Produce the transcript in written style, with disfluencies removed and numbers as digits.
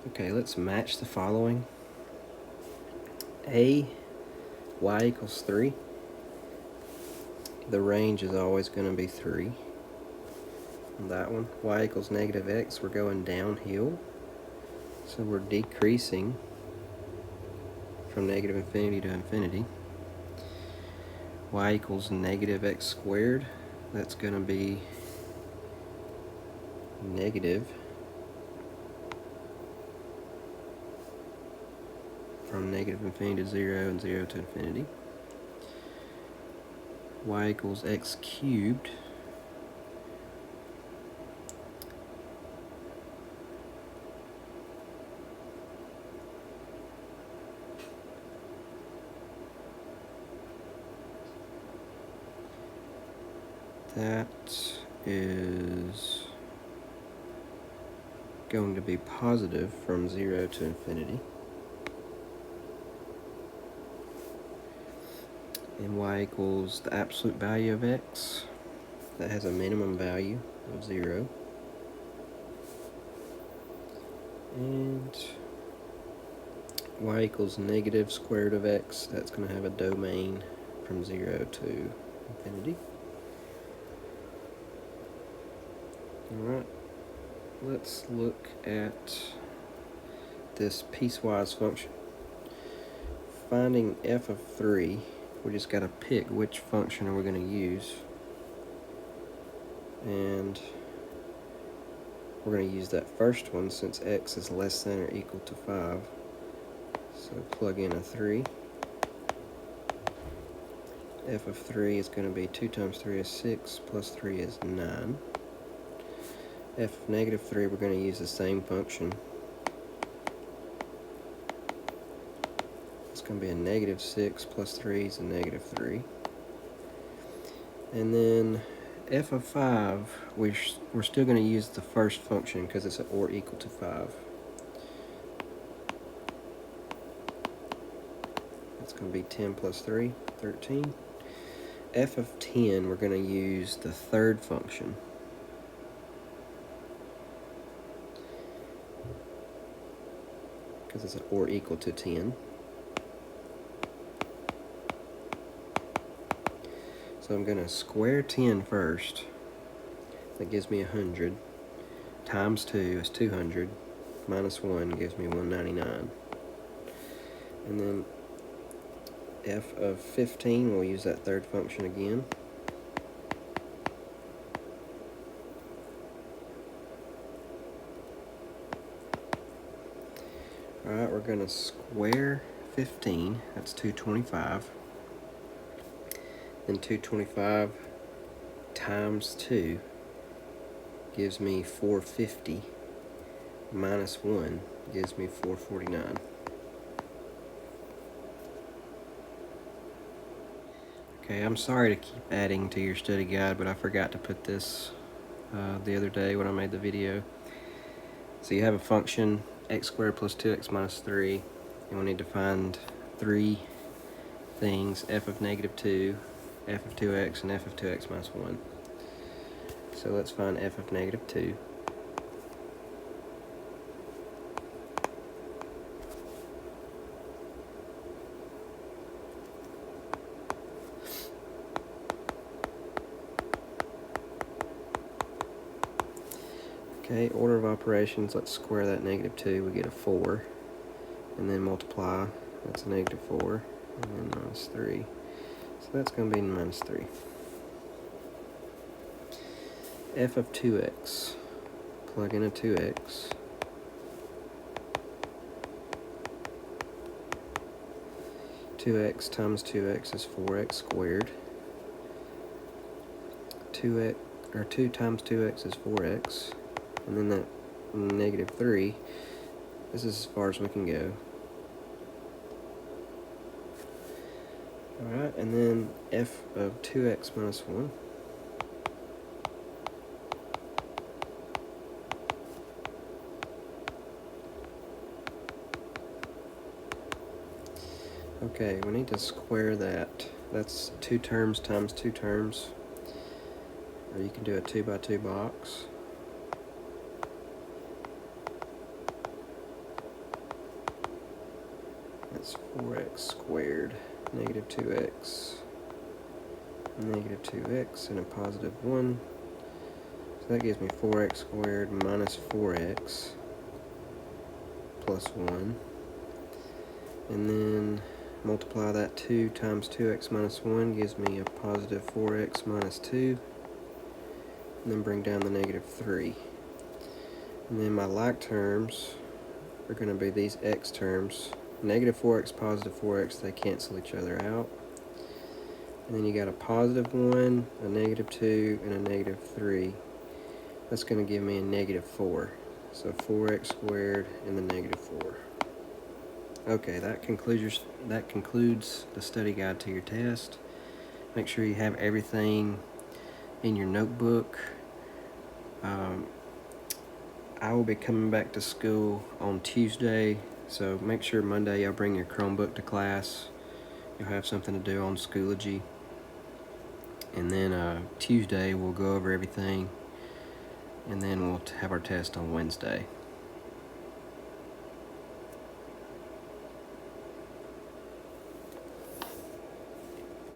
Okay, let's match the following. A, y equals 3. The range is always going to be 3. On that one, y equals negative x, we're going downhill. So we're decreasing from negative infinity to infinity. Y equals negative x squared, that's going to be negative from negative infinity to 0 and 0 to infinity. Y equals x cubed, that is going to be positive from 0 to infinity. And y equals the absolute value of x, that has a minimum value of 0. And y equals negative square root of x, that's going to have a domain from 0 to infinity. Alright, let's look at this piecewise function. Finding f of 3, we just got to pick which function are we going to use. And we're going to use that first one since x is less than or equal to 5. So plug in a 3. F of 3 is going to be 2 times 3 is 6, plus 3 is 9. F of negative 3, we're going to use the same function. It's going to be a negative 6 plus 3 is a negative 3. And then f of 5, we're still going to use the first function because it's or equal to 5. It's going to be 10 plus 3, 13. F of 10, we're going to use the third function. Because it's or equal to 10. So I'm going to square 10 first. That gives me 100. Times 2 is 200. Minus 1 gives me 199. And then f of 15, we'll use that third function again. Alright, we're going to square 15. That's 225. Then 225 times 2 gives me 450. Minus 1 gives me 449. Okay, I'm sorry to keep adding to your study guide, but I forgot to put this the other day when I made the video. So you have a function x squared plus 2x minus 3, and we need to find 3 things: f of negative 2, f of 2x, and f of 2x minus 1. So let's find f of negative 2. Okay, order of operations, let's square that negative 2, we get a 4. And then multiply, that's a negative 4, and then minus 3. So that's going to be minus 3. F of 2x, plug in a 2x. Two x times 2x is 4x squared. 2 times 2x is 4x. And then that negative 3, this is as far as we can go. Alright, and then f of 2x minus 1. Okay, we need to square that. That's 2 terms times 2 terms. Or you can do a 2 by 2 box. That's 4x squared, negative 2x, negative 2x, and a positive 1. So that gives me 4x squared minus 4x plus 1. And then multiply that 2 times 2x minus 1 gives me a positive 4x minus 2. And then bring down the negative 3. And then my like terms are going to be these x terms. Negative 4x, positive 4x, they cancel each other out. And then you got a positive 1, a negative 2, and a negative 3. That's going to give me a negative 4. So 4x squared and the negative 4. Okay, that concludes the study guide to your test. Make sure you have everything in your notebook. I will be coming back to school on Tuesday, so make sure Monday y'all bring your Chromebook to class. You'll have something to do on Schoology. And then Tuesday we'll go over everything, and then we'll have our test on Wednesday.